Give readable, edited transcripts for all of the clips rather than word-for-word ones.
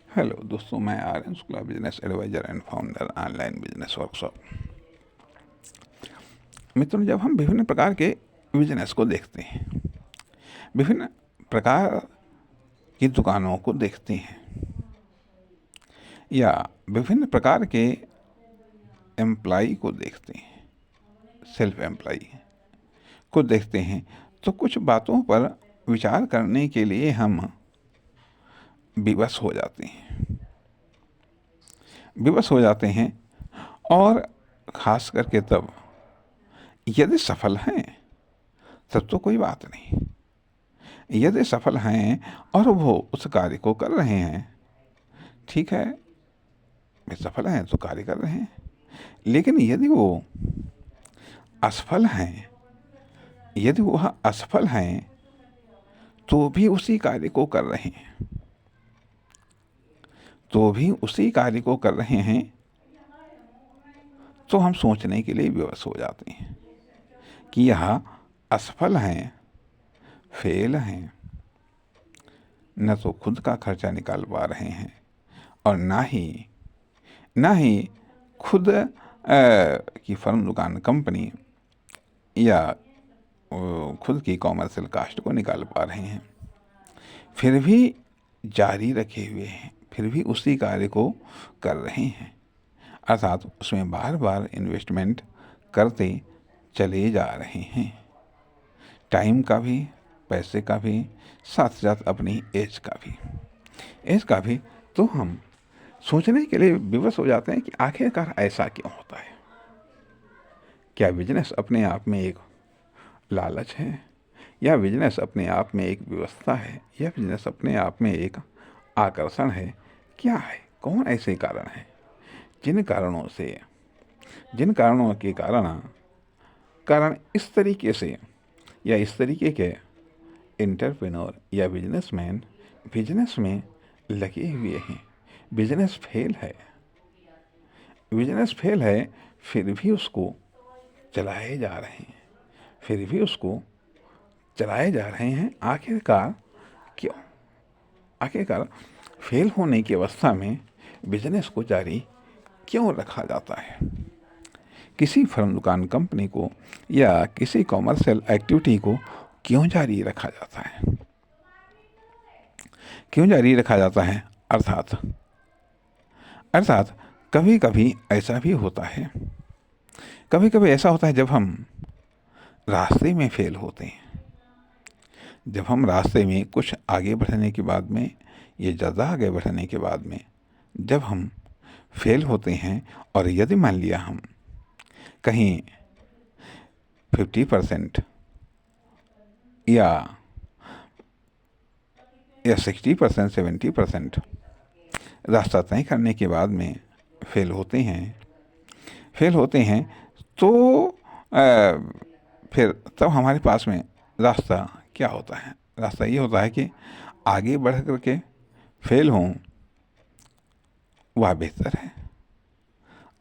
Hello दोस्तों, मैं Aryan Shukla, business advisor and founder online business workshop. मित्रों, जब हम विभिन्न प्रकार के बिजनेस को देखते हैं, विभिन्न प्रकार की दुकानों को देखते हैं, या विभिन्न प्रकार के एम्प्लाई को देखते हैं, सेल्फ एम्प्लाई को देखते हैं, तो कुछ बातों पर विचार करने के लिए हम विवश हो जाते हैं। और ख़ास करके तब, यदि सफल हैं तब तो कोई बात नहीं। यदि सफल हैं और वो उस कार्य को कर रहे हैं, ठीक है, वे सफल हैं तो कार्य कर रहे हैं। लेकिन यदि वह असफल हैं तो भी उसी कार्य को कर रहे हैं, तो हम सोचने के लिए विवश हो जाते हैं कि यह असफल हैं, फेल हैं, न तो खुद का खर्चा निकाल पा रहे हैं और ना ही खुद की फर्म, दुकान, कंपनी या खुद की कॉमर्शियल कास्ट को निकाल पा रहे हैं, फिर भी जारी रखे हुए हैं, फिर भी उसी कार्य को कर रहे हैं। अर्थात उसमें बार बार इन्वेस्टमेंट करते चले जा रहे हैं, टाइम का भी, पैसे का भी, साथ साथ अपनी एज का भी। तो हम सोचने के लिए विवश हो जाते हैं कि आखिरकार ऐसा क्यों होता है। क्या बिजनेस अपने आप में एक लालच है, या बिजनेस अपने आप में एक व्यवस्था है, या बिजनेस अपने आप में एक आकर्षण है? क्या है? कौन ऐसे कारण हैं जिन कारणों के कारण इस तरीके से, या इस तरीके के एंटरप्रेन्योर या बिजनेसमैन बिजनेस में लगे हुए हैं? बिजनेस फेल है, फिर भी उसको चलाए जा रहे हैं। आखिरकार क्यों? आखिरकार फेल होने की अवस्था में बिजनेस को जारी क्यों रखा जाता है? किसी फर्म, दुकान, कंपनी को या किसी कॉमर्शियल एक्टिविटी को क्यों जारी रखा जाता है? अर्थात कभी कभी ऐसा होता है जब हम रास्ते में फेल होते हैं, जब हम रास्ते में कुछ आगे बढ़ने के बाद में, ये ज़्यादा आगे बढ़ने के बाद में जब हम फेल होते हैं, और यदि मान लिया हम कहीं 50% या 60%, 70% रास्ता तय करने के बाद में फेल होते हैं, तो फिर तब हमारे पास में रास्ता क्या होता है? रास्ता ये होता है कि आगे बढ़ करके फेल हों, वह बेहतर है।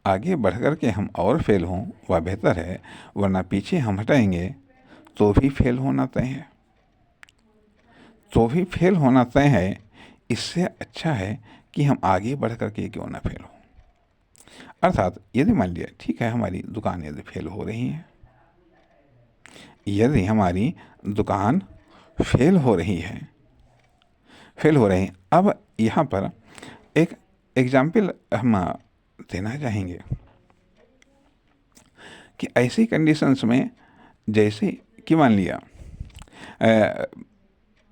आगे बढ़ करके हम और फेल हों, वह बेहतर है, वरना पीछे हम हटेंगे तो भी फेल होना तय है। इससे अच्छा है कि हम आगे बढ़ करके क्यों ना फेल हों। अर्थात यदि मान लिया, ठीक है, हमारी दुकान यदि फेल हो रही है, अब यहाँ पर एक एग्जाम्पल हम देना चाहेंगे कि ऐसी कंडीशंस में, जैसे कि मान लिया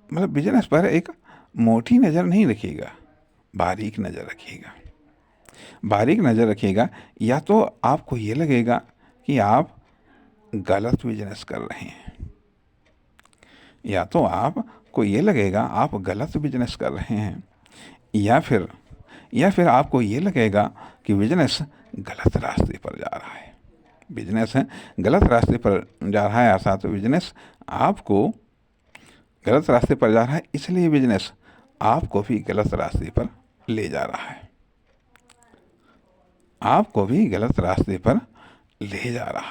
मतलब बिजनेस पर एक मोटी नज़र नहीं रखिएगा, बारीक नज़र रखिएगा। या तो आपको ये लगेगा कि आप गलत बिजनेस कर रहे हैं, या फिर आपको ये लगेगा कि बिजनेस गलत रास्ते पर जा रहा है। अर्थात बिजनेस आपको गलत रास्ते पर जा रहा है, इसलिए बिजनेस आपको भी गलत रास्ते पर ले जा रहा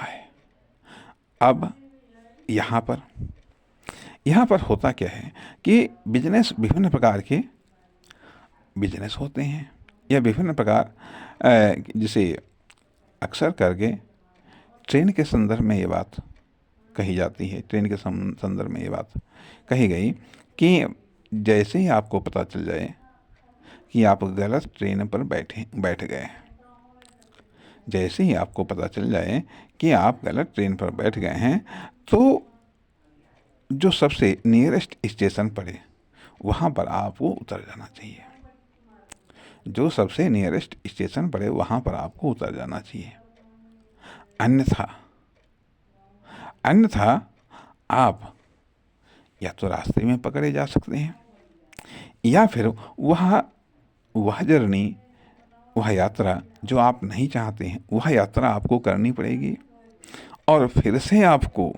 है। अब यहाँ पर होता क्या है कि बिजनेस विभिन्न प्रकार के बिजनेस होते हैं, या विभिन्न प्रकार जिसे अक्सर करके ट्रेन के संदर्भ में ये बात कही जाती है, ट्रेन के संदर्भ में ये बात कही गई कि जैसे ही आपको पता चल जाए कि आप गलत ट्रेन पर बैठ गए, जैसे ही आपको पता चल जाए कि आप गलत ट्रेन पर बैठ गए हैं, तो जो सबसे नियरेस्ट स्टेशन पड़े वहाँ पर आपको उतर जाना चाहिए। जो सबसे नियरेस्ट स्टेशन पड़े वहाँ पर आपको उतर जाना चाहिए। अन्यथा आप या तो रास्ते में पकड़े जा सकते हैं, या फिर वह जर्नी, वह यात्रा जो आप नहीं चाहते हैं, वह यात्रा आपको करनी पड़ेगी, और फिर से आपको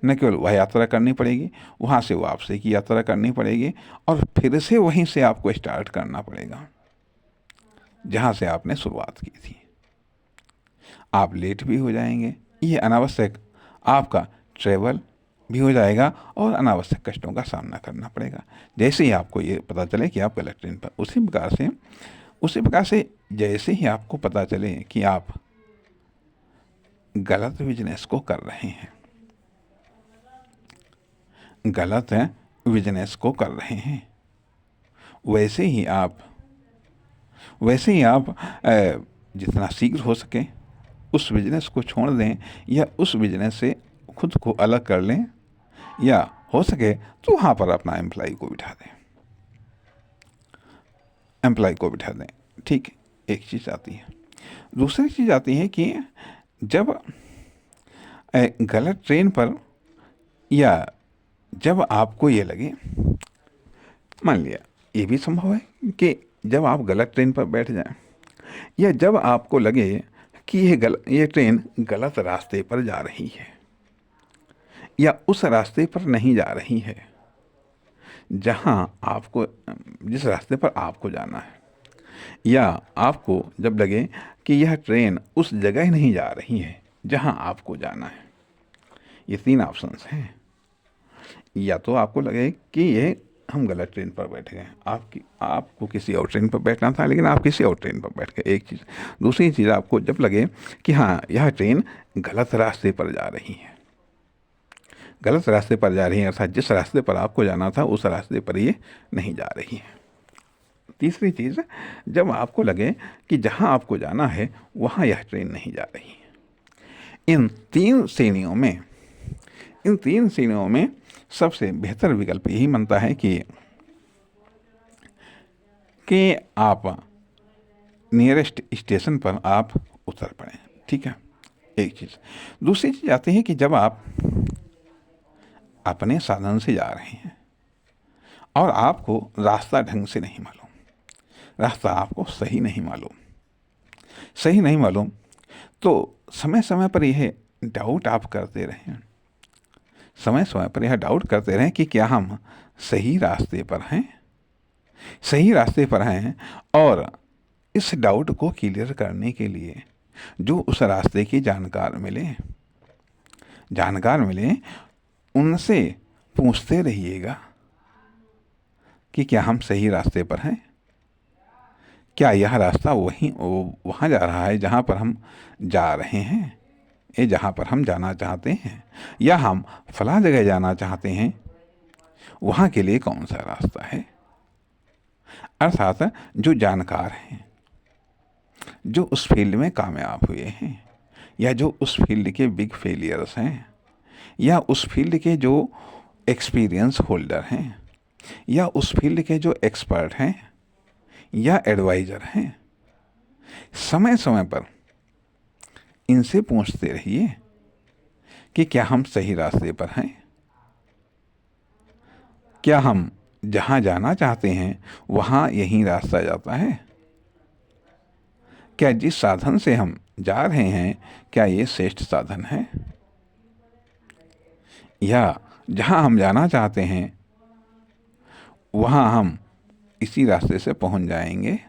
न केवल वह यात्रा करनी पड़ेगी, वहाँ से वापसी की यात्रा करनी पड़ेगी, और फिर से वहीं से आपको स्टार्ट करना पड़ेगा जहाँ से आपने शुरुआत की थी। आप लेट भी हो जाएंगे, ये अनावश्यक आपका ट्रेवल भी हो जाएगा और अनावश्यक कष्टों का सामना करना पड़ेगा। जैसे ही आपको ये पता चले कि आप गलत ट्रेन पर, उसी प्रकार से जैसे ही आपको पता चले कि आप गलत बिजनेस को कर रहे हैं, वैसे ही आप जितना शीघ्र हो सके उस बिजनेस को छोड़ दें, या उस बिजनेस से खुद को अलग कर लें, या हो सके तो वहाँ पर अपना एम्प्लॉय को बिठा दें। ठीक, एक चीज़ आती है। दूसरी चीज़ आती है कि जब गलत ट्रेन पर, या जब आपको ये लगे, मान लिया ये भी संभव है कि जब आप गलत ट्रेन पर बैठ जाएं, या जब आपको लगे कि ये ट्रेन गलत रास्ते पर जा रही है, या उस रास्ते पर नहीं जा रही है जिस रास्ते पर आपको जाना है, या आपको जब लगे कि यह ट्रेन उस जगह नहीं जा रही है जहां आपको जाना है। ये 3 ऑप्शंस हैं। या तो आपको लगे कि ये हम गलत ट्रेन पर बैठ गए, आपको किसी और ट्रेन पर बैठना था, लेकिन आप किसी और ट्रेन पर बैठ गए, एक चीज़। दूसरी चीज़, आपको जब लगे कि हाँ, यह ट्रेन गलत रास्ते पर जा रही है, अर्थात जिस रास्ते पर आपको जाना था उस रास्ते पर ये नहीं जा रही है। तीसरी चीज़, जब आपको लगे कि जहाँ आपको जाना है वहाँ यह ट्रेन नहीं जा रही है। इन तीन श्रेणियों में सबसे बेहतर विकल्प यही बनता है कि आप नियरेस्ट स्टेशन पर आप उतर पड़ें। ठीक है, एक चीज़। दूसरी चीज़ आती है कि जब आप अपने साधन से जा रहे हैं और आपको रास्ता ढंग से नहीं मालूम, रास्ता आपको सही नहीं मालूम, तो समय समय पर यह डाउट आप करते रहें, कि क्या हम सही रास्ते पर हैं, और इस डाउट को क्लियर करने के लिए जो उस रास्ते की जानकार मिले उनसे पूछते रहिएगा कि क्या हम सही रास्ते पर हैं, क्या यह रास्ता वहाँ जा रहा है जहाँ पर हम जा रहे हैं, जहाँ पर हम जाना चाहते हैं, या हम फला जगह जाना चाहते हैं, वहाँ के लिए कौन सा रास्ता है। अर्थात जो जानकार हैं, जो उस फील्ड में कामयाब हुए हैं, या जो उस फील्ड के बिग फेलियर्स हैं, या उस फील्ड के जो एक्सपीरियंस होल्डर हैं, या उस फील्ड के जो एक्सपर्ट हैं या एडवाइज़र हैं, समय समय पर इनसे पूछते रहिए कि क्या हम सही रास्ते पर हैं, क्या हम जहाँ जाना चाहते हैं वहाँ यही रास्ता जाता है, क्या जिस साधन से हम जा रहे हैं क्या ये श्रेष्ठ साधन है, या जहाँ हम जाना चाहते हैं वहाँ हम इसी रास्ते से पहुँच जाएंगे,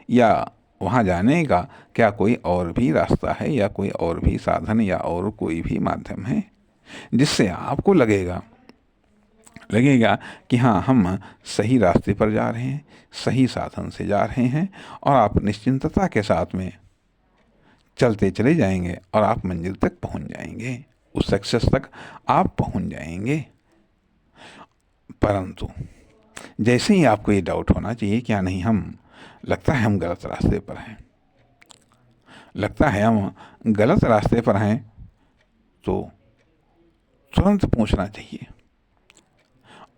या वहाँ जाने का क्या कोई और भी रास्ता है, या कोई और भी साधन, या और कोई भी माध्यम है जिससे आपको लगेगा कि हाँ, हम सही रास्ते पर जा रहे हैं, सही साधन से जा रहे हैं, और आप निश्चिंतता के साथ में चलते चले जाएंगे और आप मंजिल तक पहुंच जाएंगे, उस सक्सेस तक आप पहुंच जाएंगे। परंतु जैसे ही आपको ये डाउट होना चाहिए क्या नहीं, हम लगता है हम गलत रास्ते पर हैं, लगता है हम गलत रास्ते पर हैं, तो तुरंत पूछना चाहिए।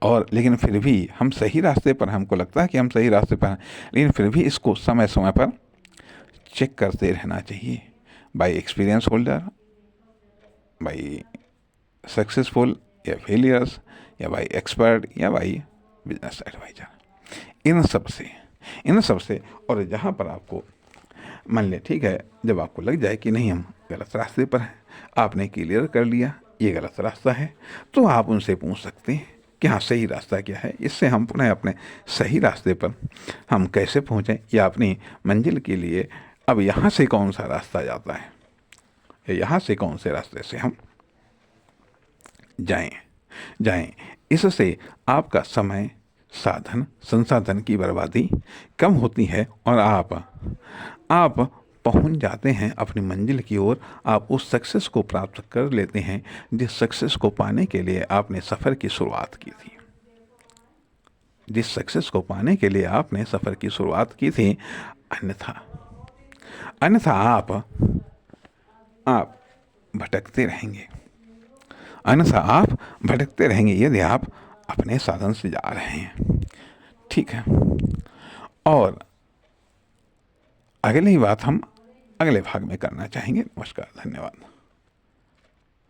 और लेकिन फिर भी हम सही रास्ते पर, हमको लगता है कि हम सही रास्ते पर हैं, लेकिन फिर भी इसको समय समय पर चेक करते रहना चाहिए, by experience holder, by successful या फेलियर्स, या बाय एक्सपर्ट, या बाय बिजनेस एडवाइजर। इन सब से और जहाँ पर आपको मान ले, ठीक है, जब आपको लग जाए कि नहीं हम गलत रास्ते पर हैं, आपने क्लियर कर लिया ये गलत रास्ता है, तो आप उनसे पूछ सकते हैं कि हाँ सही रास्ता क्या है, इससे हम पुनः अपने सही रास्ते पर हम कैसे पहुँचें, या अपनी मंजिल के लिए अब यहाँ से कौन सा रास्ता जाता है, या यहाँ से कौन से रास्ते से हम जाएं। इससे आपका समय, साधन, संसाधन की बर्बादी कम होती है, और आप पहुंच जाते हैं अपनी मंजिल की ओर। आप उस सक्सेस को प्राप्त कर लेते हैं जिस सक्सेस को पाने के लिए आपने सफ़र की शुरुआत की थी, जिस सक्सेस को पाने के लिए आपने सफ़र की शुरुआत की थी। अन्यथा आप भटकते रहेंगे, यदि आप अपने साधन से जा रहे हैं। ठीक है, और अगली बात हम अगले भाग में करना चाहेंगे। नमस्कार, धन्यवाद।